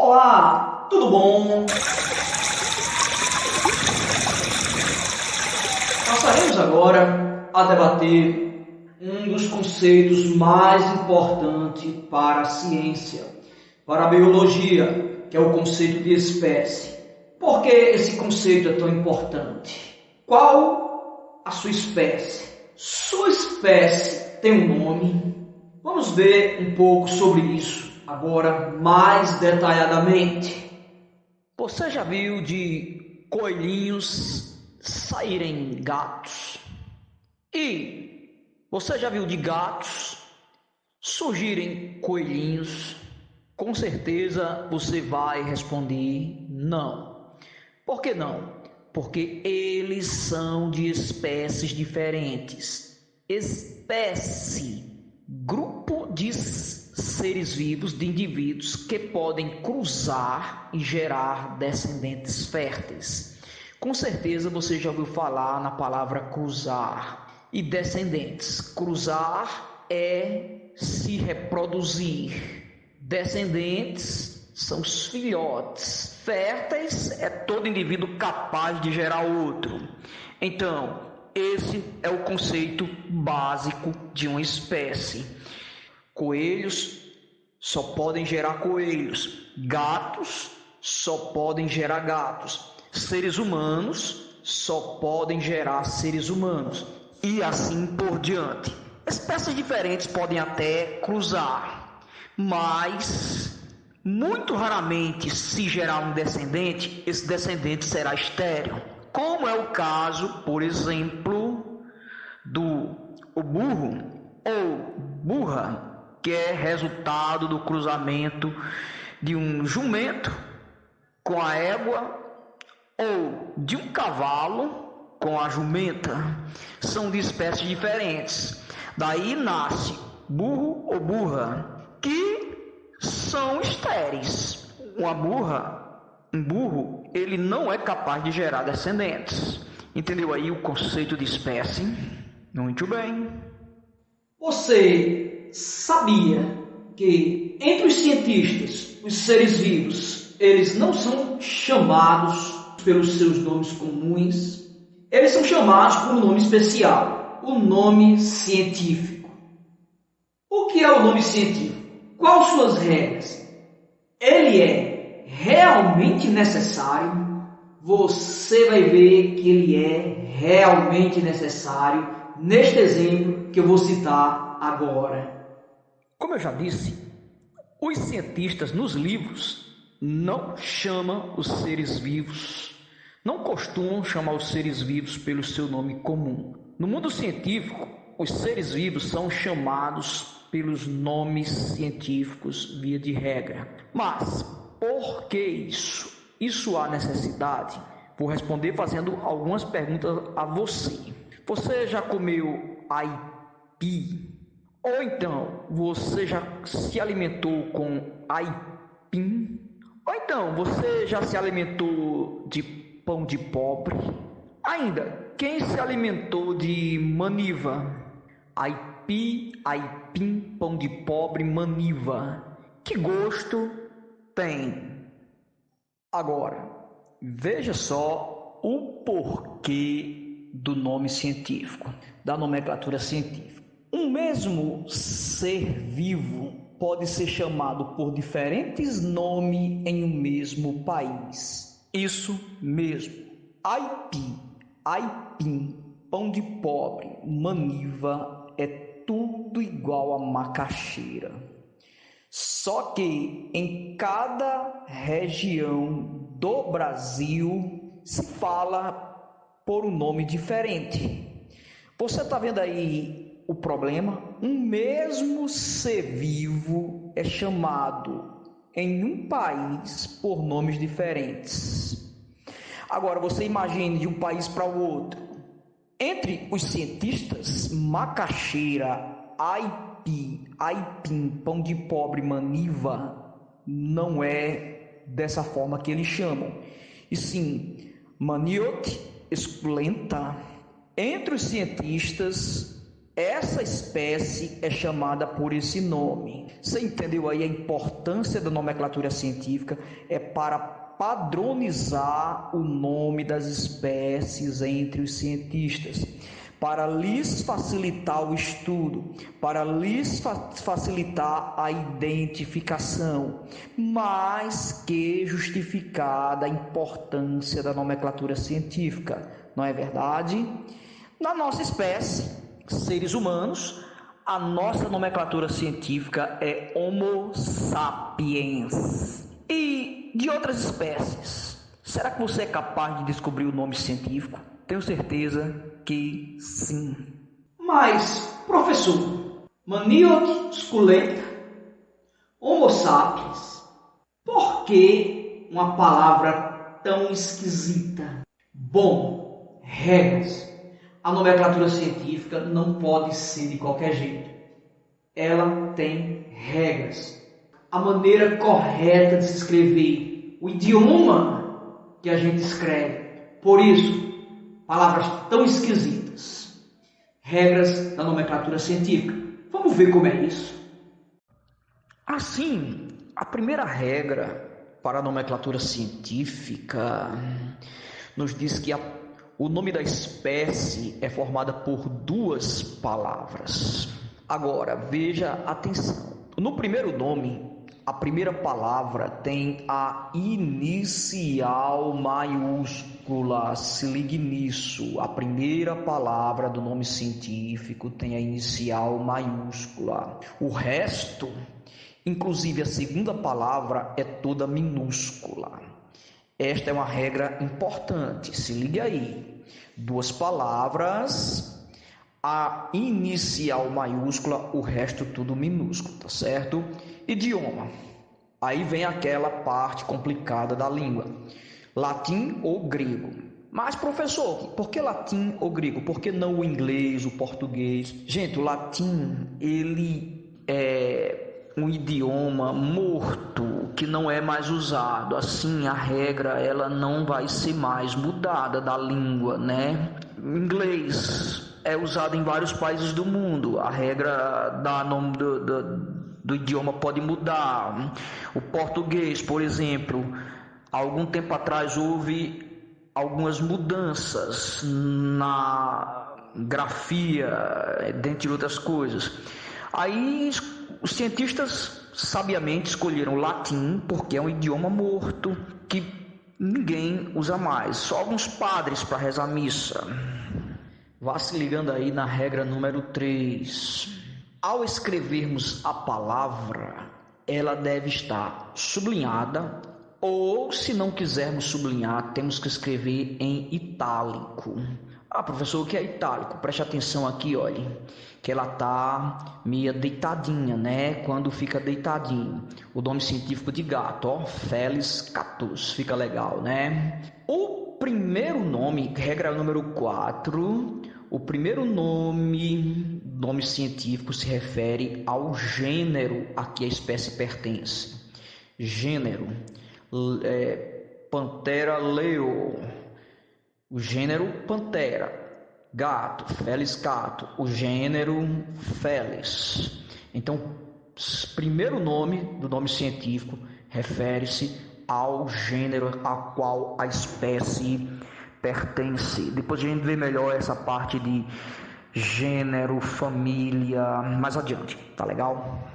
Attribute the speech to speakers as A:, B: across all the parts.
A: Olá, tudo bom? Passaremos agora a debater um dos conceitos mais importantes para a ciência, para a biologia, que é o conceito de espécie. Por que esse conceito é tão importante? Qual a sua espécie? Sua espécie tem um nome? Vamos ver um pouco sobre isso agora mais detalhadamente. Você já viu de coelhinhos saírem gatos? E você já viu de gatos surgirem coelhinhos? Com certeza você vai responder não. Por que não? Porque eles são de espécies diferentes. Espécie, grupo de seres vivos, de indivíduos que podem cruzar e gerar descendentes férteis. Com certeza você já ouviu falar na palavra cruzar e descendentes. Cruzar é se reproduzir. Descendentes são os filhotes. Férteis é todo indivíduo capaz de gerar outro. Então, esse é o conceito básico de uma espécie. Coelhos só podem gerar coelhos. Gatos só podem gerar gatos. Seres humanos só podem gerar seres humanos. E assim por diante. Espécies diferentes podem até cruzar, mas muito raramente, se gerar um descendente, esse descendente será estéril. Como é o caso, por exemplo, do burro ou burra, que é resultado do cruzamento de um jumento com a égua ou de um cavalo com a jumenta. São de espécies diferentes. Daí nasce burro ou burra, que são estéreis. Um burro, ele não é capaz de gerar descendentes. Entendeu aí o conceito de espécie? Muito bem. Você sabia que entre os cientistas, os seres vivos, eles não são chamados pelos seus nomes comuns, eles são chamados por um nome especial, o nome científico. O que é o nome científico? Quais suas regras? Ele é realmente necessário? Você vai ver que ele é realmente necessário neste exemplo que eu vou citar agora. Como eu já disse, os cientistas nos livros não chamam os seres vivos, não costumam chamar os seres vivos pelo seu nome comum. No mundo científico, os seres vivos são chamados pelos nomes científicos via de regra. Mas por que isso? Isso há necessidade? Vou responder fazendo algumas perguntas a você. Você já comeu aipim? Ou então, você já se alimentou com aipim? Ou então, você já se alimentou de pão de pobre? Ainda, quem se alimentou de maniva? Aipim, pão de pobre, maniva. Que gosto tem? Agora, veja só o porquê do nome científico, da nomenclatura científica. Um mesmo ser vivo pode ser chamado por diferentes nomes em um mesmo país. Isso mesmo. Aipim, pão de pobre, maniva é tudo igual a macaxeira. Só que em cada região do Brasil se fala por um nome diferente. Você está vendo aí o problema? Um mesmo ser vivo é chamado em um país por nomes diferentes. Agora você imagine de um país para o outro. Entre os cientistas, macaxeira, aipim, pão de pobre, maniva, não é dessa forma que eles chamam. E sim, maniote, esculenta. Entre os cientistas, Essa espécie é chamada por esse nome. Você entendeu aí a importância da nomenclatura científica? É para padronizar o nome das espécies entre os cientistas, para lhes facilitar o estudo, para lhes facilitar a identificação, mais que justificada a importância da nomenclatura científica, não é verdade? Na nossa espécie, seres humanos, a nossa nomenclatura científica é Homo sapiens. E de outras espécies, será que você é capaz de descobrir o nome científico? Tenho certeza que sim. Mas, professor, Manioc suculenta, Homo sapiens, por que uma palavra tão esquisita? Bom, regras. A nomenclatura científica não pode ser de qualquer jeito. Ela tem regras. A maneira correta de se escrever, o idioma que a gente escreve. Por isso, palavras tão esquisitas. Regras da nomenclatura científica. Vamos ver como é isso. Assim, a primeira regra para a nomenclatura científica nos diz que o nome da espécie é formada por duas palavras. Agora, veja atenção. No primeiro nome, a primeira palavra tem a inicial maiúscula. Se ligue nisso. A primeira palavra do nome científico tem a inicial maiúscula. O resto, inclusive a segunda palavra, é toda minúscula. Esta é uma regra importante, se ligue aí. Duas palavras, a inicial maiúscula, o resto tudo minúsculo, tá certo? Idioma. Aí vem aquela parte complicada da língua. Latim ou grego. Mas, professor, por que latim ou grego? Por que não o inglês, o português? Gente, o latim, ele é um idioma morto que não é mais usado. Assim, a regra ela não vai ser mais mudada da língua, né? O inglês é usado em vários países do mundo. A regra da nome do idioma pode mudar. O português, por exemplo, há algum tempo atrás houve algumas mudanças na grafia, dentre outras coisas. Aí os cientistas sabiamente escolheram o latim porque é um idioma morto que ninguém usa mais, só alguns padres para rezar missa. Vá se ligando aí na regra número 3. Ao escrevermos a palavra, ela deve estar sublinhada ou, se não quisermos sublinhar, temos que escrever em itálico. Ah, professor, o que é itálico? Preste atenção aqui, olha, que ela tá meio deitadinha, né? Quando fica deitadinho. O nome científico de gato, ó, Felis catus, fica legal, né? O primeiro nome, regra número 4, o primeiro nome científico se refere ao gênero a que a espécie pertence. Gênero, Panthera leo. O gênero Pantera, gato, Felis cato, o gênero Felis. Então, primeiro nome do nome científico refere-se ao gênero a qual a espécie pertence. Depois a gente vê melhor essa parte de gênero, família, mais adiante, tá legal?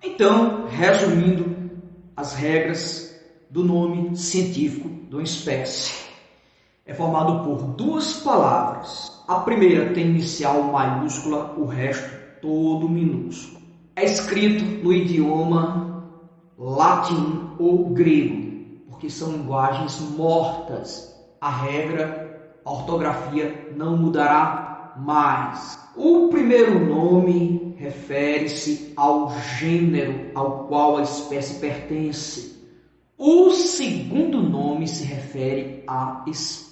A: Então, resumindo as regras do nome científico de uma espécie. É formado por duas palavras. A primeira tem inicial maiúscula, o resto todo minúsculo. É escrito no idioma latim ou grego, porque são linguagens mortas. A regra, a ortografia não mudará mais. O primeiro nome refere-se ao gênero ao qual a espécie pertence. O segundo nome se refere à espécie.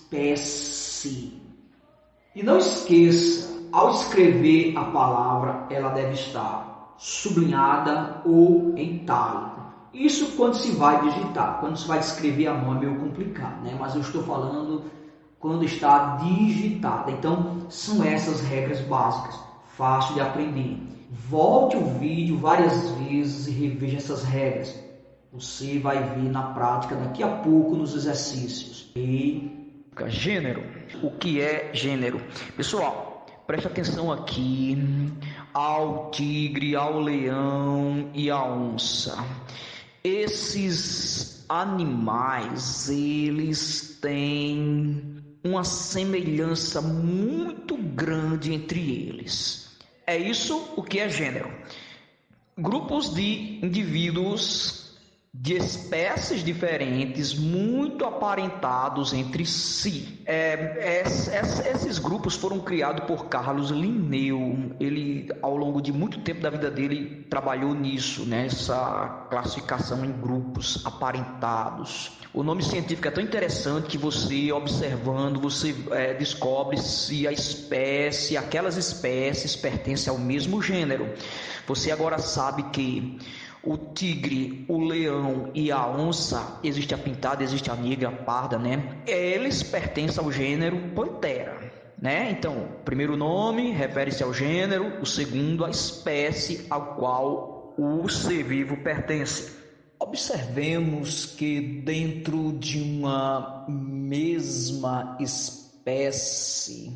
A: E não esqueça, ao escrever a palavra, ela deve estar sublinhada ou em itálico. Isso quando se vai digitar. Quando se vai escrever a mão é meio complicado, né? Mas eu estou falando quando está digitada. Então, são essas regras básicas. fácil de aprender. Volte o vídeo várias vezes e reveja essas regras. Você vai ver na prática daqui a pouco nos exercícios. Gênero. O que é gênero? Pessoal, preste atenção aqui ao tigre, ao leão e à onça. Esses animais, eles têm uma semelhança muito grande entre eles. É isso o que é gênero. Grupos de indivíduos de espécies diferentes, muito aparentados entre si. Esses grupos foram criados por Carlos Linneu. Ele, ao longo de muito tempo da vida dele, trabalhou nisso, nessa classificação em grupos aparentados. O nome científico é tão interessante que você, observando, você descobre se aquelas espécies pertencem ao mesmo gênero. Você agora sabe que o tigre, o leão e a onça, existe a pintada, existe a negra, a parda, né? Eles pertencem ao gênero Panthera, né? Então, o primeiro nome refere-se ao gênero, o segundo à espécie ao qual o ser vivo pertence. Observemos que dentro de uma mesma espécie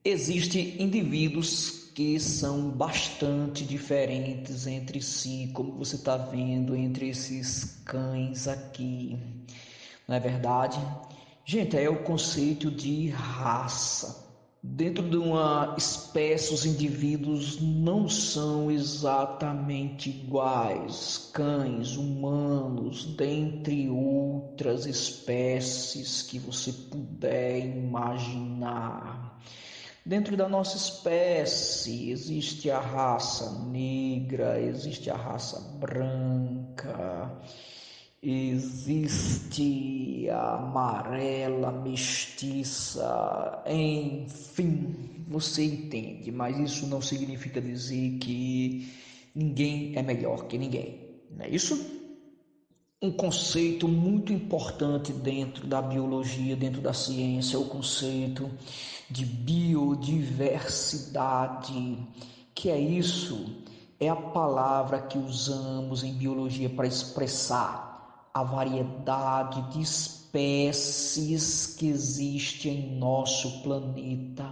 A: existem indivíduos que são bastante diferentes entre si, como você está vendo entre esses cães aqui, não é verdade? Gente, é o conceito de raça. Dentro de uma espécie, os indivíduos não são exatamente iguais. Cães, humanos, dentre outras espécies que você puder imaginar. Dentro da nossa espécie existe a raça negra, existe a raça branca, existe a amarela, mestiça, enfim, você entende, mas isso não significa dizer que ninguém é melhor que ninguém, não é isso? Um conceito muito importante dentro da biologia, dentro da ciência, é o conceito de biodiversidade. Que é isso? É a palavra que usamos em biologia para expressar a variedade de espécies que existe em nosso planeta.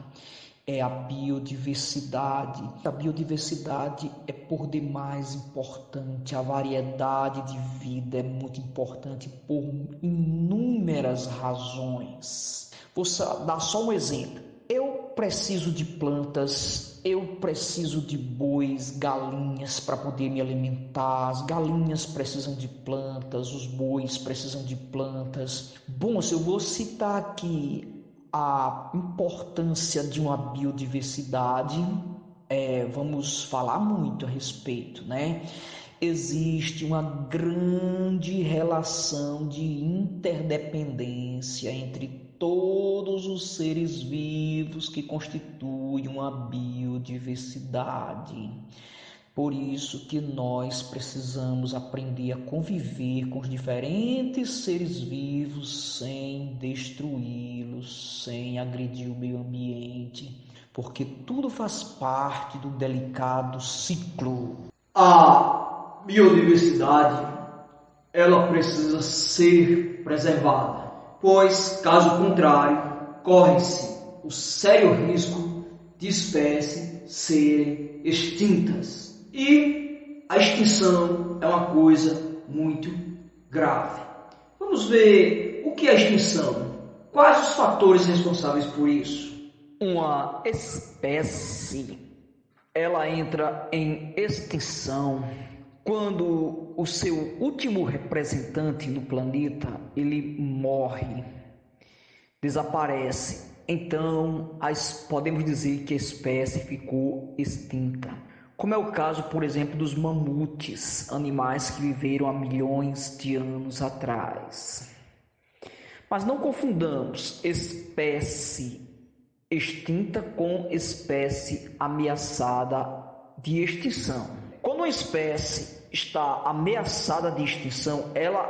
A: É a biodiversidade. A biodiversidade é por demais importante. A variedade de vida é muito importante por inúmeras razões. Vou dar só um exemplo. Eu preciso de plantas, eu preciso de bois, galinhas para poder me alimentar. As galinhas precisam de plantas, os bois precisam de plantas. Bom, se eu vou citar aqui a importância de uma biodiversidade, vamos falar muito a respeito, né? Existe uma grande relação de interdependência entre todos os seres vivos que constituem uma biodiversidade. Por isso que nós precisamos aprender a conviver com os diferentes seres vivos sem destruí-los, sem agredir o meio ambiente, porque tudo faz parte do delicado ciclo. A biodiversidade, ela precisa ser preservada, pois, caso contrário, corre-se o sério risco de espécies serem extintas. E a extinção é uma coisa muito grave. Vamos ver o que é a extinção. Quais os fatores responsáveis por isso? Uma espécie, ela entra em extinção quando o seu último representante no planeta, ele morre, desaparece. Então, podemos dizer que a espécie ficou extinta. Como é o caso, por exemplo, dos mamutes, animais que viveram há milhões de anos atrás. Mas não confundamos espécie extinta com espécie ameaçada de extinção. Quando uma espécie está ameaçada de extinção, ela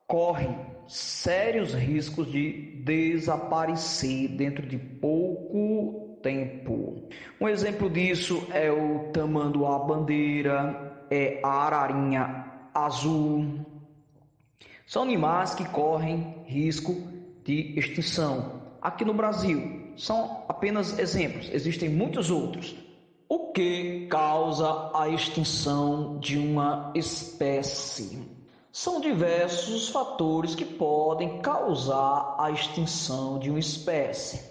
A: corre sérios riscos de desaparecer dentro de pouco tempo. Um exemplo disso é o tamanduá-bandeira, a ararinha azul. São animais que correm risco de extinção. Aqui no Brasil, são apenas exemplos, existem muitos outros. O que causa a extinção de uma espécie? São diversos fatores que podem causar a extinção de uma espécie.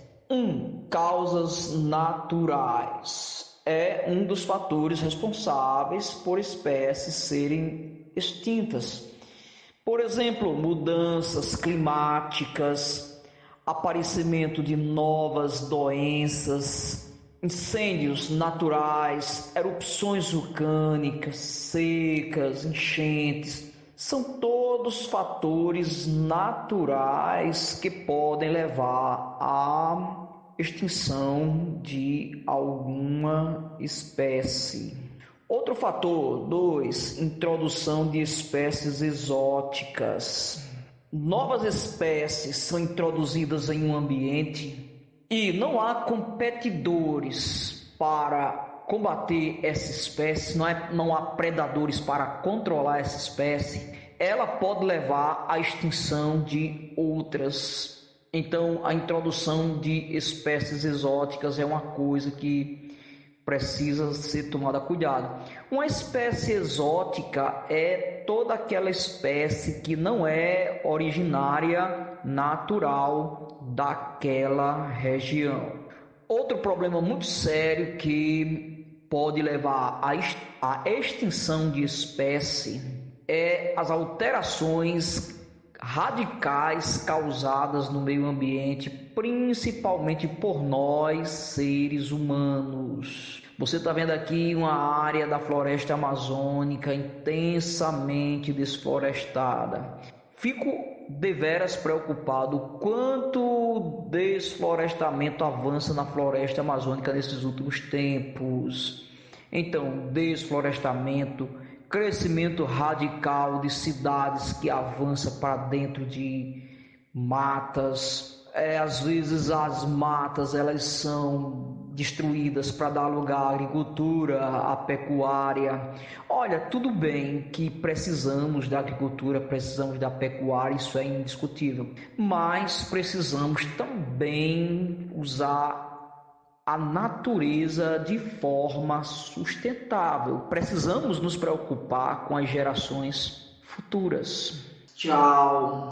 A: Causas naturais. É um dos fatores responsáveis por espécies serem extintas. Por exemplo, mudanças climáticas, aparecimento de novas doenças, incêndios naturais, erupções vulcânicas, secas, enchentes, são todos fatores naturais que podem levar à extinção de alguma espécie. Outro fator, 2, introdução de espécies exóticas. Novas espécies são introduzidas em um ambiente e não há competidores para combater essa espécie, não há predadores para controlar essa espécie, ela pode levar à extinção de outras. Então, a introdução de espécies exóticas é uma coisa que precisa ser tomada cuidado. Uma espécie exótica é toda aquela espécie que não é originária, natural daquela região. Outro problema muito sério que pode levar à extinção de espécie é as alterações radicais causadas no meio ambiente, principalmente por nós, seres humanos. Você está vendo aqui uma área da floresta amazônica intensamente desflorestada. Fico deveras preocupado quanto o desflorestamento avança na floresta amazônica nesses últimos tempos. Então, desflorestamento, crescimento radical de cidades que avança para dentro de matas. Às vezes as matas elas são destruídas para dar lugar à agricultura, à pecuária. Olha, tudo bem que precisamos da agricultura, precisamos da pecuária, isso é indiscutível, mas precisamos também usar a natureza de forma sustentável. Precisamos nos preocupar com as gerações futuras. Tchau!